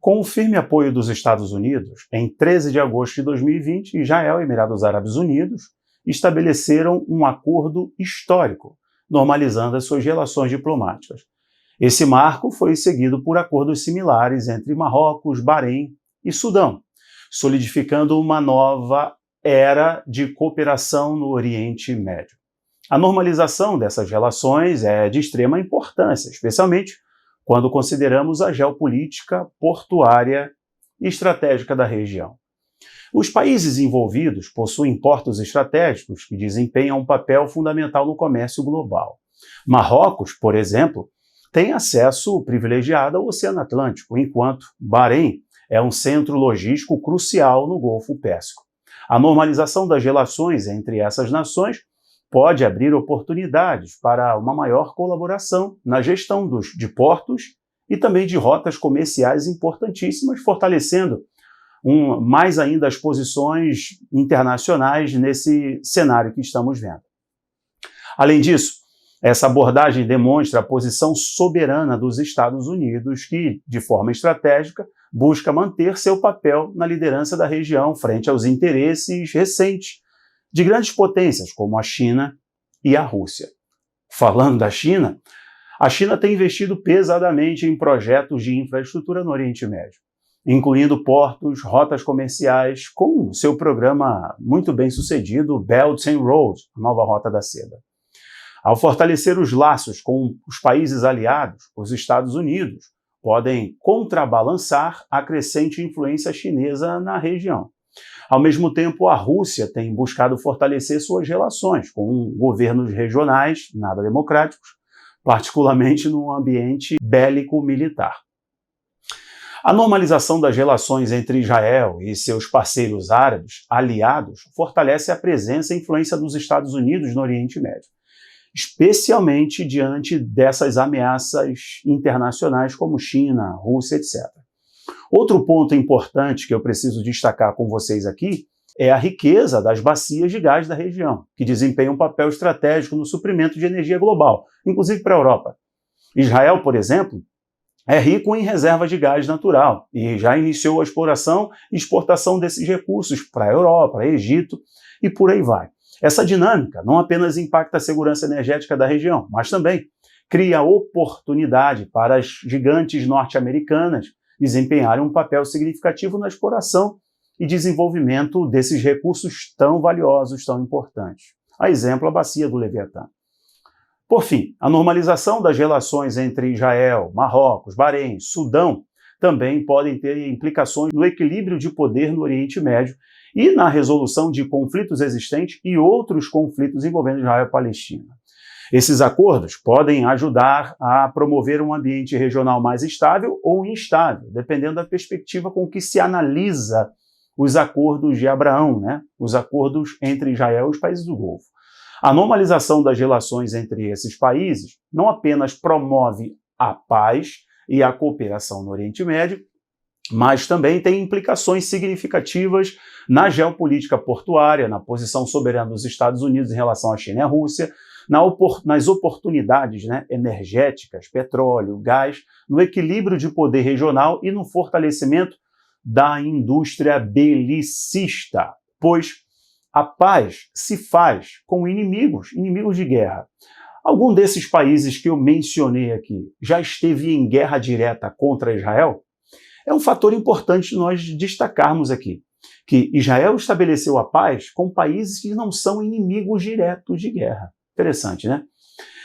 Com o firme apoio dos Estados Unidos, em 13 de agosto de 2020, Israel e Emirados Árabes Unidos estabeleceram um acordo histórico, normalizando as suas relações diplomáticas. Esse marco foi seguido por acordos similares entre Marrocos, Bahrein e Sudão, solidificando uma nova era de cooperação no Oriente Médio. A normalização dessas relações é de extrema importância, especialmente quando consideramos a geopolítica portuária e estratégica da região. Os países envolvidos possuem portos estratégicos que desempenham um papel fundamental no comércio global. Marrocos, por exemplo, tem acesso privilegiado ao Oceano Atlântico, enquanto Bahrein é um centro logístico crucial no Golfo Pérsico. A normalização das relações entre essas nações pode abrir oportunidades para uma maior colaboração na gestão de portos e também de rotas comerciais importantíssimas, fortalecendo mais ainda as posições internacionais nesse cenário que estamos vendo. Além disso, essa abordagem demonstra a posição soberana dos Estados Unidos, que, de forma estratégica, busca manter seu papel na liderança da região frente aos interesses recentes de grandes potências como a China e a Rússia. Falando da China, a China tem investido pesadamente em projetos de infraestrutura no Oriente Médio, incluindo portos, rotas comerciais, com seu programa muito bem sucedido Belt and Road, a nova Rota da Seda. Ao fortalecer os laços com os países aliados, os Estados Unidos podem contrabalançar a crescente influência chinesa na região. Ao mesmo tempo, a Rússia tem buscado fortalecer suas relações com governos regionais nada democráticos, particularmente no ambiente bélico-militar. A normalização das relações entre Israel e seus parceiros árabes aliados fortalece a presença e influência dos Estados Unidos no Oriente Médio, especialmente diante dessas ameaças internacionais como China, Rússia, etc. Outro ponto importante que eu preciso destacar com vocês aqui é a riqueza das bacias de gás da região, que desempenham um papel estratégico no suprimento de energia global, inclusive para a Europa. Israel, por exemplo, é rico em reservas de gás natural e já iniciou a exploração e exportação desses recursos para a Europa, para o Egito e por aí vai. Essa dinâmica não apenas impacta a segurança energética da região, mas também cria oportunidade para as gigantes norte-americanas desempenharem um papel significativo na exploração e desenvolvimento desses recursos tão valiosos, tão importantes. A exemplo, a bacia do Leviatã. Por fim, a normalização das relações entre Israel, Marrocos, Bahrein, Sudão também podem ter implicações no equilíbrio de poder no Oriente Médio e na resolução de conflitos existentes e outros conflitos envolvendo Israel e Palestina. Esses acordos podem ajudar a promover um ambiente regional mais estável ou instável, dependendo da perspectiva com que se analisa os acordos de Abraão, os acordos entre Israel e os países do Golfo. A normalização das relações entre esses países não apenas promove a paz e a cooperação no Oriente Médio, mas também tem implicações significativas na geopolítica portuária, na posição soberana dos Estados Unidos em relação à China e à Rússia, nas oportunidades energéticas, petróleo, gás, no equilíbrio de poder regional e no fortalecimento da indústria belicista, pois a paz se faz com inimigos de guerra. Algum desses países que eu mencionei aqui já esteve em guerra direta contra Israel? É um fator importante nós destacarmos aqui, que Israel estabeleceu a paz com países que não são inimigos diretos de guerra. Interessante, né?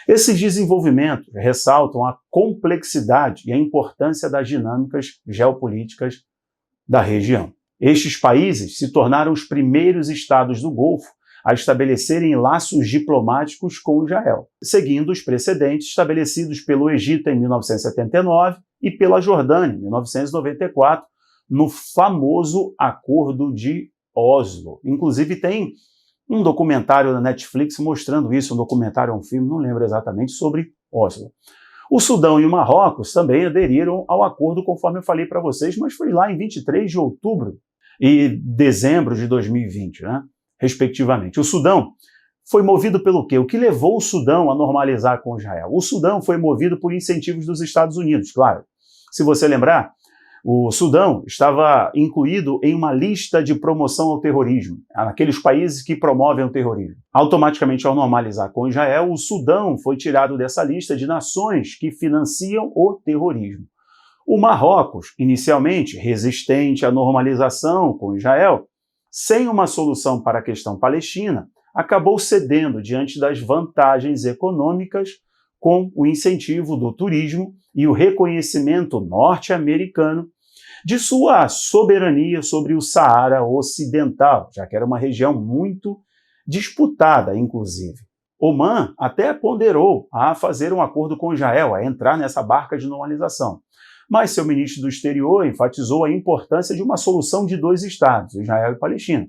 Esses desenvolvimentos ressaltam a complexidade e a importância das dinâmicas geopolíticas da região. Estes países se tornaram os primeiros estados do Golfo a estabelecerem laços diplomáticos com Israel, seguindo os precedentes estabelecidos pelo Egito em 1979 e pela Jordânia em 1994, no famoso Acordo de Oslo. Inclusive tem um documentário da Netflix mostrando isso, um documentário, um filme, não lembro exatamente, sobre Oslo. O Sudão e o Marrocos também aderiram ao acordo, conforme eu falei para vocês, mas foi lá em 23 de outubro e dezembro de 2020, né, respectivamente. O Sudão foi movido pelo quê? O que levou o Sudão a normalizar com Israel? O Sudão foi movido por incentivos dos Estados Unidos, claro. Se você lembrar, o Sudão estava incluído em uma lista de promoção ao terrorismo, naqueles países que promovem o terrorismo. Automaticamente, ao normalizar com Israel, o Sudão foi tirado dessa lista de nações que financiam o terrorismo. O Marrocos, inicialmente resistente à normalização com Israel, sem uma solução para a questão palestina, acabou cedendo diante das vantagens econômicas com o incentivo do turismo e o reconhecimento norte-americano de sua soberania sobre o Saara Ocidental, já que era uma região muito disputada, inclusive. Omã até ponderou a fazer um acordo com Israel, a entrar nessa barca de normalização. Mas seu ministro do Exterior enfatizou a importância de uma solução de dois estados, Israel e Palestina,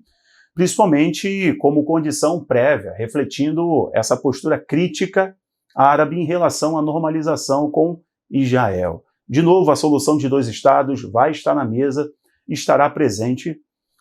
principalmente como condição prévia, refletindo essa postura crítica árabe em relação à normalização com Israel. De novo, a solução de dois estados vai estar na mesa e estará presente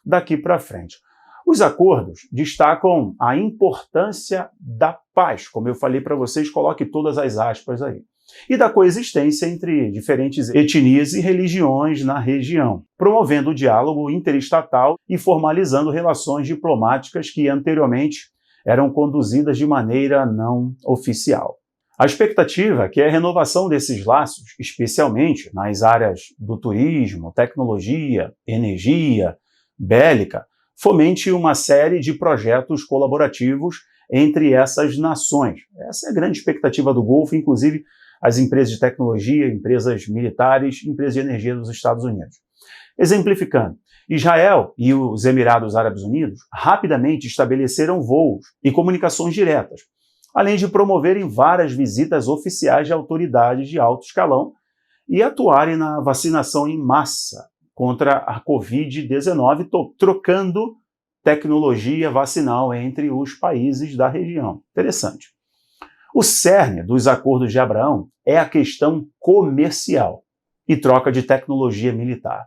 daqui para frente. Os acordos destacam a importância da paz, como eu falei para vocês, coloque todas as aspas aí, e da coexistência entre diferentes etnias e religiões na região, promovendo o diálogo interestatal e formalizando relações diplomáticas que anteriormente eram conduzidas de maneira não oficial. A expectativa é que a renovação desses laços, especialmente nas áreas do turismo, tecnologia, energia, bélica, fomente uma série de projetos colaborativos entre essas nações. Essa é a grande expectativa do Golfo, inclusive as empresas de tecnologia, empresas militares, empresas de energia dos Estados Unidos. Exemplificando, Israel e os Emirados Árabes Unidos rapidamente estabeleceram voos e comunicações diretas, além de promoverem várias visitas oficiais de autoridades de alto escalão e atuarem na vacinação em massa contra a Covid-19, trocando tecnologia vacinal entre os países da região. Interessante. O cerne dos acordos de Abraão é a questão comercial e troca de tecnologia militar.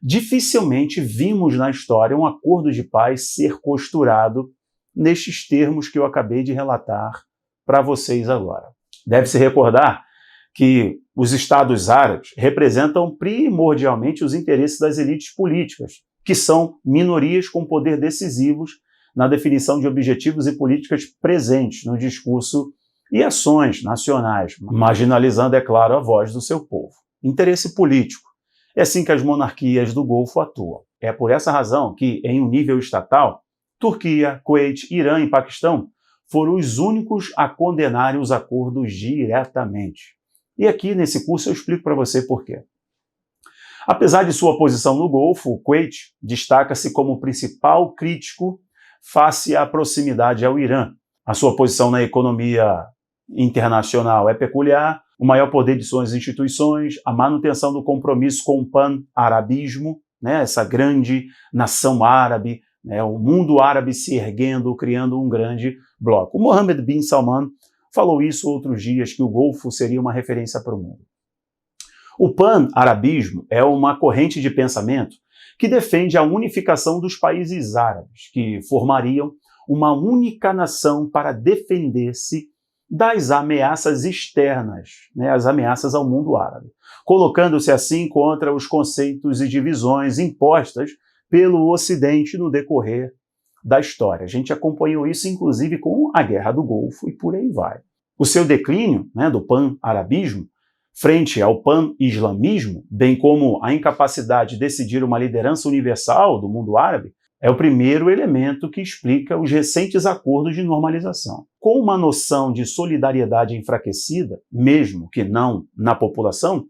Dificilmente vimos na história um acordo de paz ser costurado nestes termos que eu acabei de relatar para vocês agora. Deve-se recordar que os Estados Árabes representam primordialmente os interesses das elites políticas, que são minorias com poder decisivos na definição de objetivos e políticas presentes no discurso e ações nacionais, marginalizando, é claro, a voz do seu povo. Interesse político. É assim que as monarquias do Golfo atuam. É por essa razão que, em um nível estatal, Turquia, Kuwait, Irã e Paquistão foram os únicos a condenarem os acordos diretamente. E aqui, nesse curso, eu explico para você por quê. Apesar de sua posição no Golfo, o Kuwait destaca-se como principal crítico face à proximidade ao Irã. A sua posição na economia internacional é peculiar, o maior poder de suas instituições, a manutenção do compromisso com o pan-arabismo, né, essa grande nação árabe, né, o mundo árabe se erguendo, criando um grande bloco. O Mohammed bin Salman falou isso outros dias, que o Golfo seria uma referência para o mundo. O pan-arabismo é uma corrente de pensamento que defende a unificação dos países árabes, que formariam uma única nação para defender-se das ameaças externas, né, as ameaças ao mundo árabe, colocando-se assim contra os conceitos e divisões impostas pelo Ocidente no decorrer da história. A gente acompanhou isso, inclusive, com a Guerra do Golfo e por aí vai. O seu declínio, né, do pan-arabismo, frente ao pan-islamismo, bem como a incapacidade de decidir uma liderança universal do mundo árabe, é o primeiro elemento que explica os recentes acordos de normalização. Com uma noção de solidariedade enfraquecida, mesmo que não na população,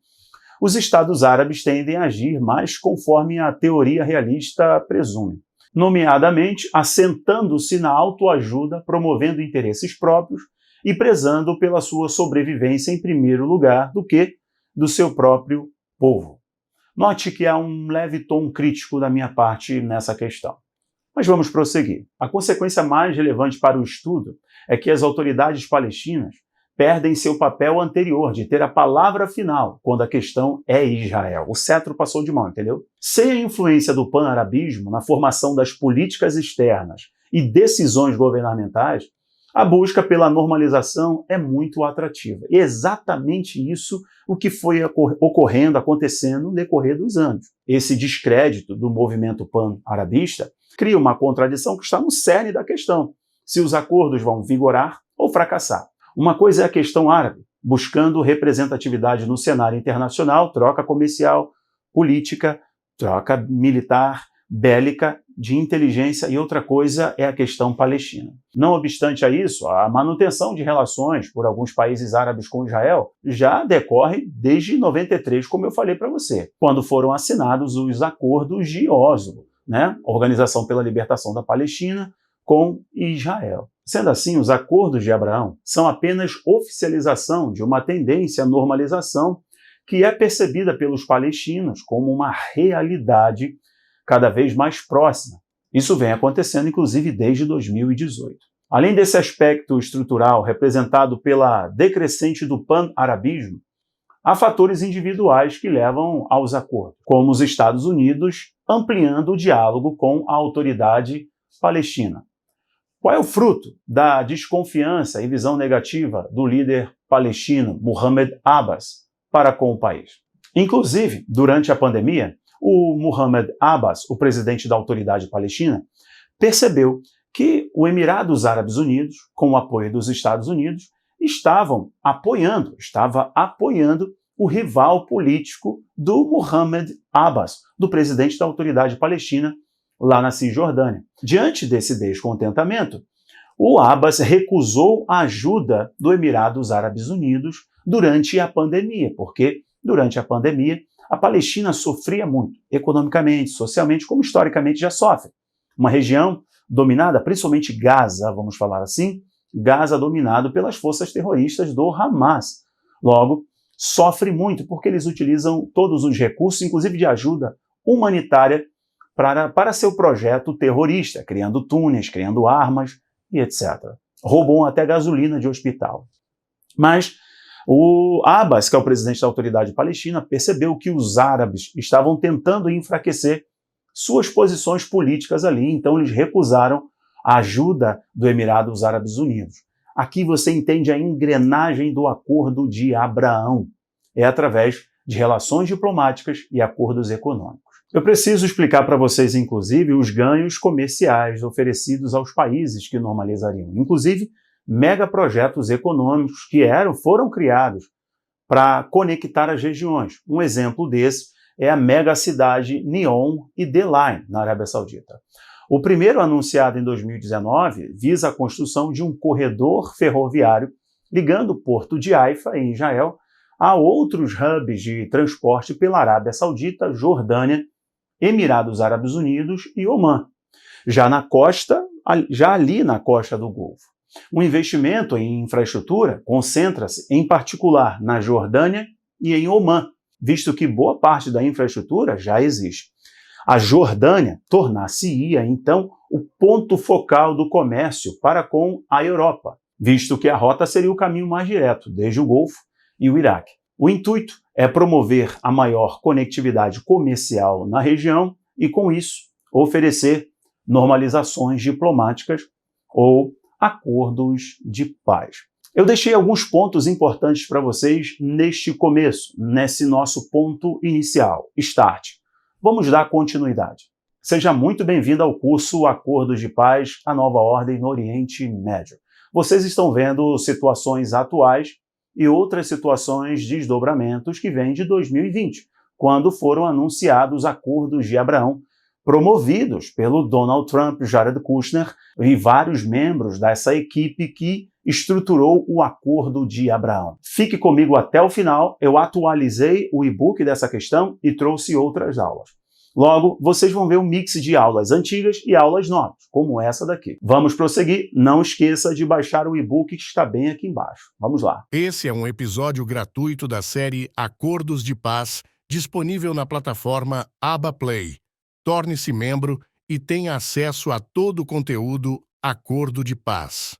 os Estados árabes tendem a agir mais conforme a teoria realista presume, nomeadamente assentando-se na autoajuda, promovendo interesses próprios e prezando pela sua sobrevivência em primeiro lugar do que do seu próprio povo. Note que há um leve tom crítico da minha parte nessa questão. Mas vamos prosseguir. A consequência mais relevante para o estudo é que as autoridades palestinas perdem seu papel anterior de ter a palavra final quando a questão é Israel. O cetro passou de mão, entendeu? Sem a influência do pan-arabismo na formação das políticas externas e decisões governamentais, a busca pela normalização é muito atrativa. Exatamente isso o que foi acontecendo no decorrer dos anos. Esse descrédito do movimento pan-arabista cria uma contradição que está no cerne da questão, se os acordos vão vigorar ou fracassar. Uma coisa é a questão árabe, buscando representatividade no cenário internacional, troca comercial, política, troca militar, bélica, de inteligência, e outra coisa é a questão palestina. Não obstante a isso, a manutenção de relações por alguns países árabes com Israel já decorre desde 93, como eu falei para você, quando foram assinados os acordos de Oslo, né? Organização pela Libertação da Palestina, com Israel. Sendo assim, os acordos de Abraão são apenas oficialização de uma tendência à normalização que é percebida pelos palestinos como uma realidade cada vez mais próxima. Isso vem acontecendo, inclusive, desde 2018. Além desse aspecto estrutural representado pela decrescente do pan-arabismo, há fatores individuais que levam aos acordos, como os Estados Unidos ampliando o diálogo com a autoridade palestina. Qual é o fruto da desconfiança e visão negativa do líder palestino Mohammed Abbas para com o país? Inclusive, durante a pandemia, o Mohammed Abbas, o presidente da autoridade palestina, percebeu que o Emirados Árabes Unidos, com o apoio dos Estados Unidos, estava apoiando o rival político do Mohammed Abbas, do presidente da autoridade palestina, lá na Cisjordânia. Diante desse descontentamento, o Abbas recusou a ajuda do Emirados Árabes Unidos durante a pandemia, porque durante a pandemia a Palestina sofria muito, economicamente, socialmente, como historicamente já sofre. Uma região dominada, principalmente Gaza, vamos falar assim, Gaza dominado pelas forças terroristas do Hamas. Logo, sofre muito porque eles utilizam todos os recursos, inclusive de ajuda humanitária, para seu projeto terrorista, criando túneis, criando armas e etc. Roubam até gasolina de hospital. Mas o Abbas, que é o presidente da autoridade palestina, percebeu que os árabes estavam tentando enfraquecer suas posições políticas ali, então eles recusaram a ajuda do Emirados Árabes Unidos. Aqui você entende a engrenagem do Acordo de Abraão. É através de relações diplomáticas e acordos econômicos. Eu preciso explicar para vocês, inclusive, os ganhos comerciais oferecidos aos países que normalizariam. Inclusive, megaprojetos econômicos que foram criados para conectar as regiões. Um exemplo desse é a megacidade Neom e Deline, na Arábia Saudita. O primeiro, anunciado em 2019, visa a construção de um corredor ferroviário ligando o porto de Haifa, em Israel, a outros hubs de transporte pela Arábia Saudita, Jordânia, Emirados Árabes Unidos e Omã, já ali na costa do Golfo. O investimento em infraestrutura concentra-se, em particular, na Jordânia e em Omã, visto que boa parte da infraestrutura já existe. A Jordânia tornar-se-ia, então, o ponto focal do comércio para com a Europa, visto que a rota seria o caminho mais direto, desde o Golfo e o Iraque. O intuito é promover a maior conectividade comercial na região e, com isso, oferecer normalizações diplomáticas ou acordos de paz. Eu deixei alguns pontos importantes para vocês neste começo, nesse nosso ponto inicial, Start. Vamos dar continuidade. Seja muito bem-vindo ao curso Acordos de Paz, a Nova Ordem no Oriente Médio. Vocês estão vendo situações atuais e outras situações de desdobramentos que vêm de 2020, quando foram anunciados os acordos de Abraão, promovidos pelo Donald Trump, Jared Kushner e vários membros dessa equipe que estruturou o Acordo de Abraão. Fique comigo até o final, eu atualizei o e-book dessa questão e trouxe outras aulas. Logo, vocês vão ver um mix de aulas antigas e aulas novas, como essa daqui. Vamos prosseguir. Não esqueça de baixar o e-book que está bem aqui embaixo. Vamos lá. Esse é um episódio gratuito da série Acordos de Paz, disponível na plataforma Aba Play. Torne-se membro e tenha acesso a todo o conteúdo Acordo de Paz.